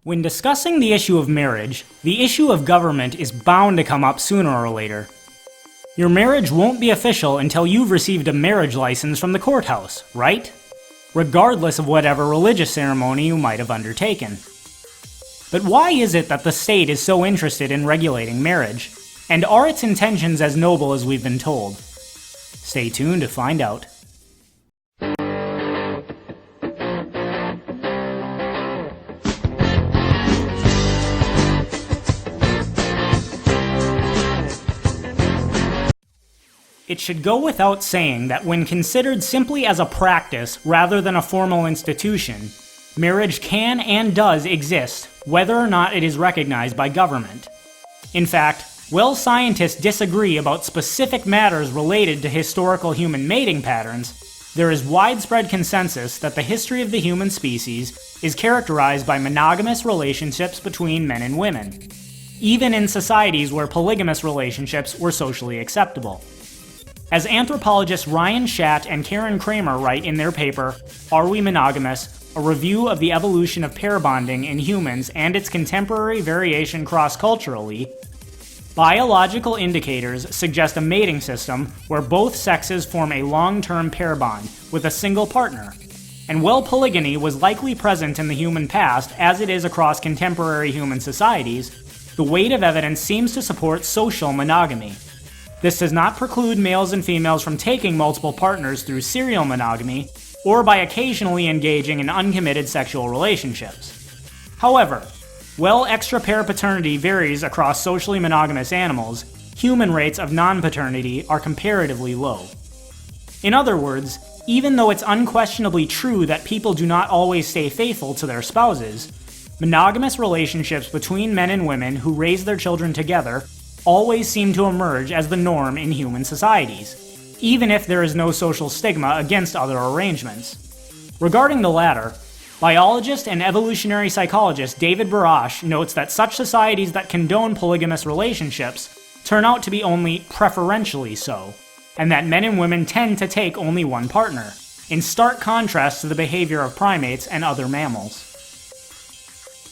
When discussing the issue of marriage, the issue of government is bound to come up sooner or later. Your marriage won't be official until you've received a marriage license from the courthouse, right? Regardless of whatever religious ceremony you might have undertaken. But why is it that the state is so interested in regulating marriage? And are its intentions as noble as we've been told? Stay tuned to find out. It should go without saying that when considered simply as a practice rather than a formal institution, marriage can and does exist, whether or not it is recognized by government. In fact, while scientists disagree about specific matters related to historical human mating patterns, there is widespread consensus that the history of the human species is characterized by monogamous relationships between men and women, even in societies where polygamous relationships were socially acceptable. As anthropologists Ryan Schatt and Karen Kramer write in their paper, Are We Monogamous? A review of the evolution of pair bonding in humans and its contemporary variation cross-culturally, biological indicators suggest a mating system where both sexes form a long-term pair bond with a single partner. And while polygyny was likely present in the human past as it is across contemporary human societies, the weight of evidence seems to support social monogamy. This does not preclude males and females from taking multiple partners through serial monogamy, or by occasionally engaging in uncommitted sexual relationships. However, while extra-pair paternity varies across socially monogamous animals, human rates of non-paternity are comparatively low. In other words, even though it's unquestionably true that people do not always stay faithful to their spouses, monogamous relationships between men and women who raise their children together always seem to emerge as the norm in human societies, even if there is no social stigma against other arrangements. Regarding the latter, biologist and evolutionary psychologist David Barash notes that such societies that condone polygamous relationships turn out to be only preferentially so, and that men and women tend to take only one partner, in stark contrast to the behavior of primates and other mammals.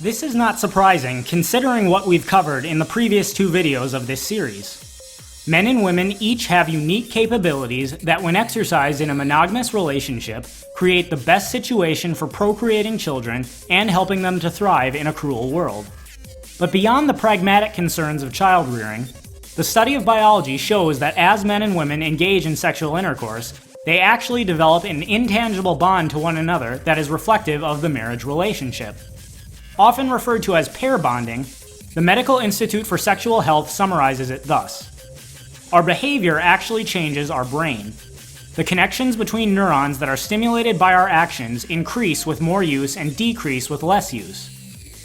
This is not surprising, considering what we've covered in the previous two videos of this series. Men and women each have unique capabilities that, when exercised in a monogamous relationship, create the best situation for procreating children and helping them to thrive in a cruel world. But beyond the pragmatic concerns of child rearing, the study of biology shows that as men and women engage in sexual intercourse, they actually develop an intangible bond to one another that is reflective of the marriage relationship. Often referred to as pair bonding, the Medical Institute for Sexual Health summarizes it thus: our behavior actually changes our brain. The connections between neurons that are stimulated by our actions increase with more use and decrease with less use.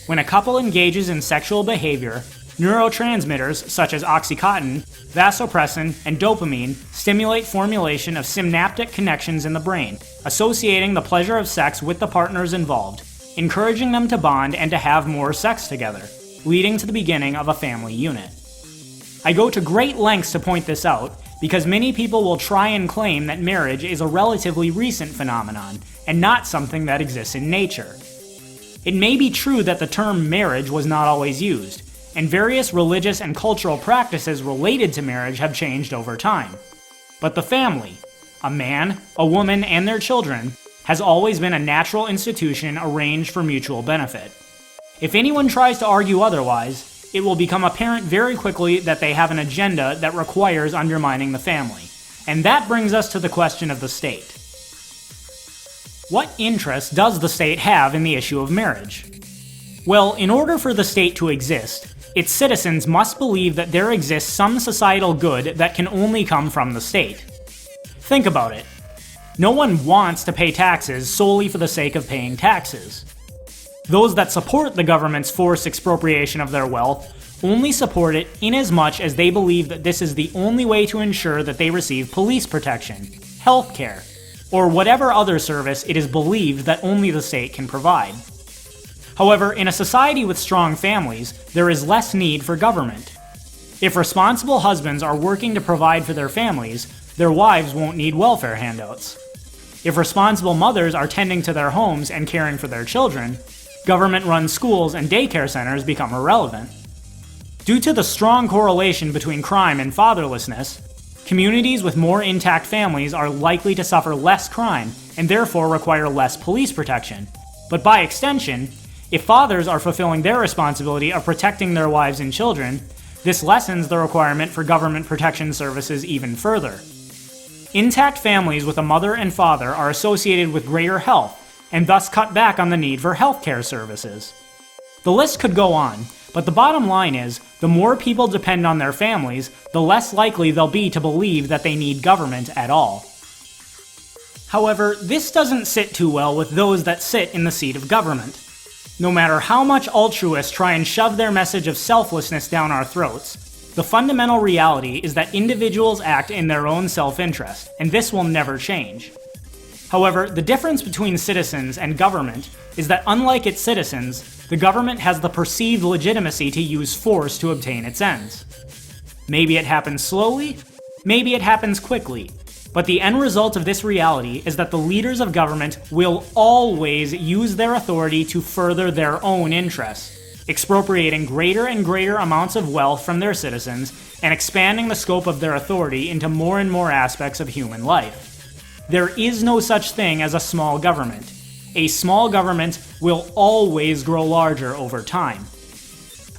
When a couple engages in sexual behavior, neurotransmitters such as oxytocin, vasopressin, and dopamine stimulate formulation of synaptic connections in the brain, associating the pleasure of sex with the partners involved, encouraging them to bond and to have more sex together, leading to the beginning of a family unit. I go to great lengths to point this out because many people will try and claim that marriage is a relatively recent phenomenon and not something that exists in nature. It may be true that the term marriage was not always used, and various religious and cultural practices related to marriage have changed over time. But the family, a man, a woman, and their children, has always been a natural institution arranged for mutual benefit. If anyone tries to argue otherwise, it will become apparent very quickly that they have an agenda that requires undermining the family. And that brings us to the question of the state. What interest does the state have in the issue of marriage? Well, in order for the state to exist, its citizens must believe that there exists some societal good that can only come from the state. Think about it. No one wants to pay taxes solely for the sake of paying taxes. Those that support the government's forced expropriation of their wealth only support it inasmuch as they believe that this is the only way to ensure that they receive police protection, health care, or whatever other service it is believed that only the state can provide. However, in a society with strong families, there is less need for government. If responsible husbands are working to provide for their families, their wives won't need welfare handouts. If responsible mothers are tending to their homes and caring for their children, Government-run schools and daycare centers become irrelevant. Due to the strong correlation between crime and fatherlessness, communities with more intact families are likely to suffer less crime and therefore require less police protection. But by extension, if fathers are fulfilling their responsibility of protecting their wives and children, this lessens the requirement for government protection services even further. Intact families with a mother and father are associated with greater health, and thus cut back on the need for healthcare services. The list could go on, but the bottom line is, the more people depend on their families, the less likely they'll be to believe that they need government at all. However, this doesn't sit too well with those that sit in the seat of government. No matter how much altruists try and shove their message of selflessness down our throats, the fundamental reality is that individuals act in their own self-interest, and this will never change. However, the difference between citizens and government is that unlike its citizens, the government has the perceived legitimacy to use force to obtain its ends. Maybe it happens slowly, maybe it happens quickly, but the end result of this reality is that the leaders of government will always use their authority to further their own interests, expropriating greater and greater amounts of wealth from their citizens and expanding the scope of their authority into more and more aspects of human life. There is no such thing as a small government. A small government will always grow larger over time.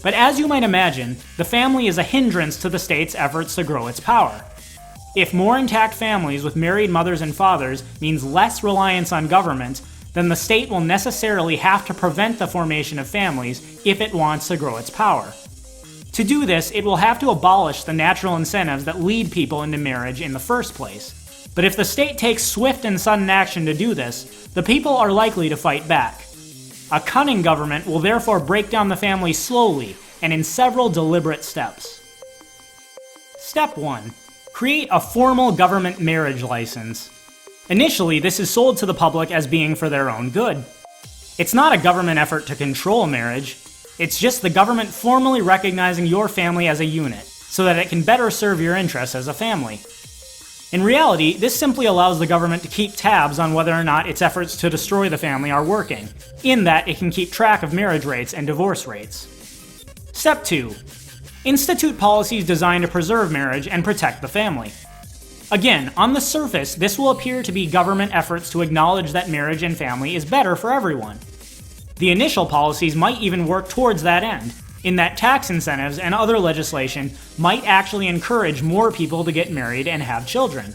But as you might imagine, the family is a hindrance to the state's efforts to grow its power. If more intact families with married mothers and fathers means less reliance on government, then the state will necessarily have to prevent the formation of families if it wants to grow its power. To do this, it will have to abolish the natural incentives that lead people into marriage in the first place. But if the state takes swift and sudden action to do this, the people are likely to fight back. A cunning government will therefore break down the family slowly and in several deliberate steps. Step 1. Create a formal government marriage license. Initially, this is sold to the public as being for their own good. It's not a government effort to control marriage, it's just the government formally recognizing your family as a unit, so that it can better serve your interests as a family. In reality, this simply allows the government to keep tabs on whether or not its efforts to destroy the family are working, in that it can keep track of marriage rates and divorce rates. Step 2. Institute policies designed to preserve marriage and protect the family. Again, on the surface, this will appear to be government efforts to acknowledge that marriage and family is better for everyone. The initial policies might even work towards that end, in that tax incentives and other legislation might actually encourage more people to get married and have children.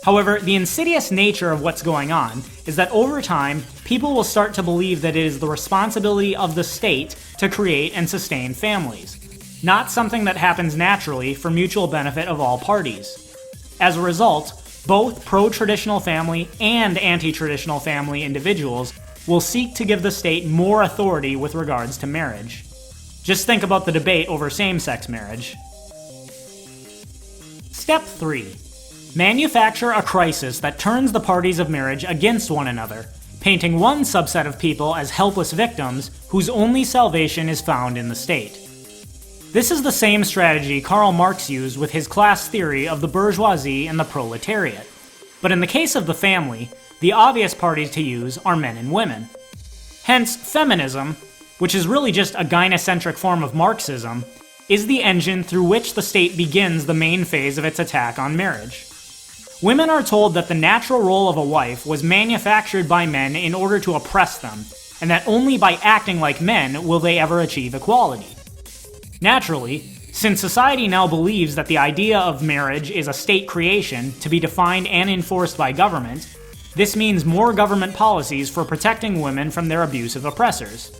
However, the insidious nature of what's going on is that over time, people will start to believe that it is the responsibility of the state to create and sustain families, not something that happens naturally for mutual benefit of all parties. As a result, both pro-traditional family and anti-traditional family individuals will seek to give the state more authority with regards to marriage. Just think about the debate over same-sex marriage. Step 3. Manufacture a crisis that turns the parties of marriage against one another, painting one subset of people as helpless victims whose only salvation is found in the state. This is the same strategy Karl Marx used with his class theory of the bourgeoisie and the proletariat. But in the case of the family, the obvious parties to use are men and women. Hence, feminism, which is really just a gynocentric form of Marxism, is the engine through which the state begins the main phase of its attack on marriage. Women are told that the natural role of a wife was manufactured by men in order to oppress them, and that only by acting like men will they ever achieve equality. Naturally, since society now believes that the idea of marriage is a state creation to be defined and enforced by government, this means more government policies for protecting women from their abusive oppressors.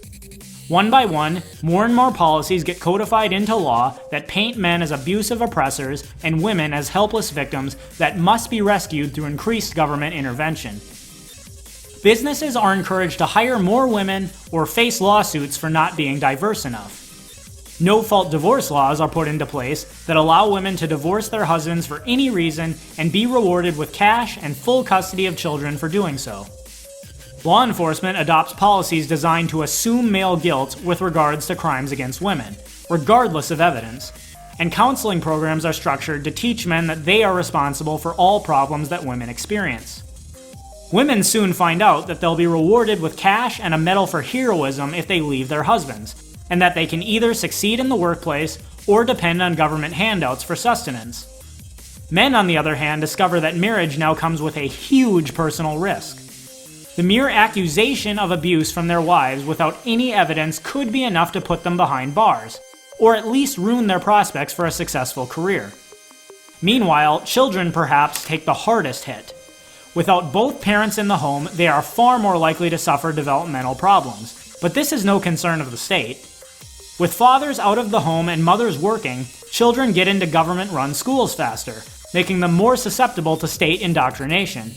One by one, more and more policies get codified into law that paint men as abusive oppressors and women as helpless victims that must be rescued through increased government intervention. Businesses are encouraged to hire more women or face lawsuits for not being diverse enough. No-fault divorce laws are put into place that allow women to divorce their husbands for any reason and be rewarded with cash and full custody of children for doing so. Law enforcement adopts policies designed to assume male guilt with regards to crimes against women, regardless of evidence, and counseling programs are structured to teach men that they are responsible for all problems that women experience. Women soon find out that they'll be rewarded with cash and a medal for heroism if they leave their husbands, and that they can either succeed in the workplace or depend on government handouts for sustenance. Men, on the other hand, discover that marriage now comes with a huge personal risk. The mere accusation of abuse from their wives without any evidence could be enough to put them behind bars, or at least ruin their prospects for a successful career. Meanwhile, children perhaps take the hardest hit. Without both parents in the home, they are far more likely to suffer developmental problems, but this is no concern of the state. With fathers out of the home and mothers working, children get into government-run schools faster, making them more susceptible to state indoctrination.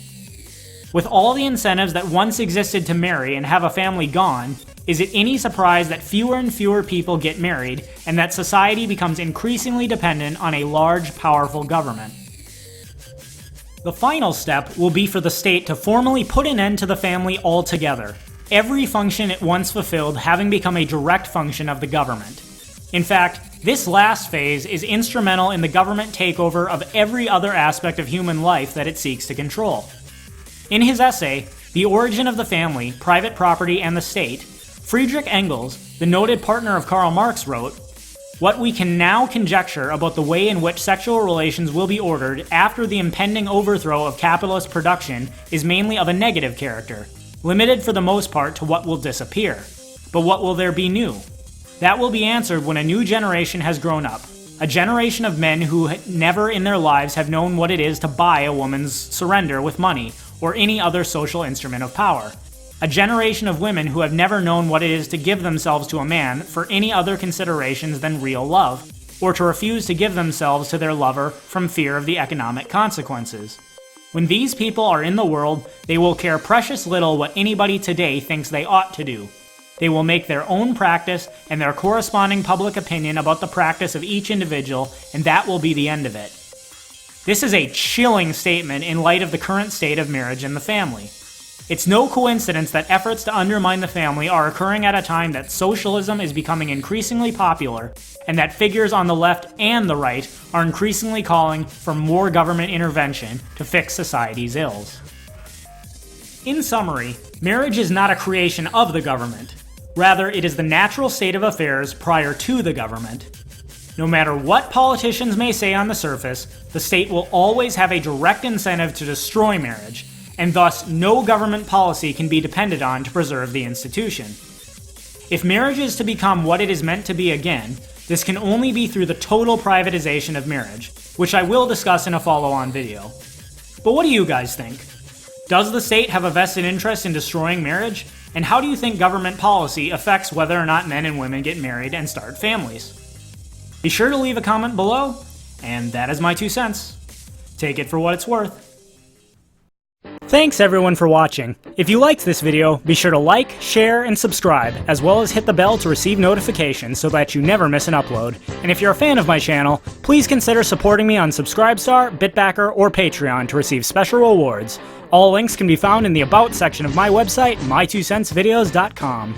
With all the incentives that once existed to marry and have a family gone, is it any surprise that fewer and fewer people get married and that society becomes increasingly dependent on a large, powerful government? The final step will be for the state to formally put an end to the family altogether, every function it once fulfilled having become a direct function of the government. In fact, this last phase is instrumental in the government takeover of every other aspect of human life that it seeks to control. In his essay, The Origin of the Family, Private Property and the State, Friedrich Engels, the noted partner of Karl Marx, wrote, "What we can now conjecture about the way in which sexual relations will be ordered after the impending overthrow of capitalist production is mainly of a negative character, limited for the most part to what will disappear. But what will there be new? That will be answered when a new generation has grown up, a generation of men who never in their lives have known what it is to buy a woman's surrender with money or any other social instrument of power. A generation of women who have never known what it is to give themselves to a man for any other considerations than real love, or to refuse to give themselves to their lover from fear of the economic consequences. When these people are in the world, they will care precious little what anybody today thinks they ought to do. They will make their own practice and their corresponding public opinion about the practice of each individual, and that will be the end of it." This is a chilling statement in light of the current state of marriage and the family. It's no coincidence that efforts to undermine the family are occurring at a time that socialism is becoming increasingly popular, and that figures on the left and the right are increasingly calling for more government intervention to fix society's ills. In summary, marriage is not a creation of the government. Rather, it is the natural state of affairs prior to the government. No matter what politicians may say on the surface, the state will always have a direct incentive to destroy marriage, and thus no government policy can be depended on to preserve the institution. If marriage is to become what it is meant to be again, this can only be through the total privatization of marriage, which I will discuss in a follow-on video. But what do you guys think? Does the state have a vested interest in destroying marriage? And how do you think government policy affects whether or not men and women get married and start families? Be sure to leave a comment below, and that is my 2 cents. Take it for what it's worth. Thanks everyone for watching. If you liked this video, be sure to like, share, and subscribe, as well as hit the bell to receive notifications so that you never miss an upload. And if you're a fan of my channel, please consider supporting me on Subscribestar, Bitbacker, or Patreon to receive special rewards. All links can be found in the About section of my website, my2centsvideos.com.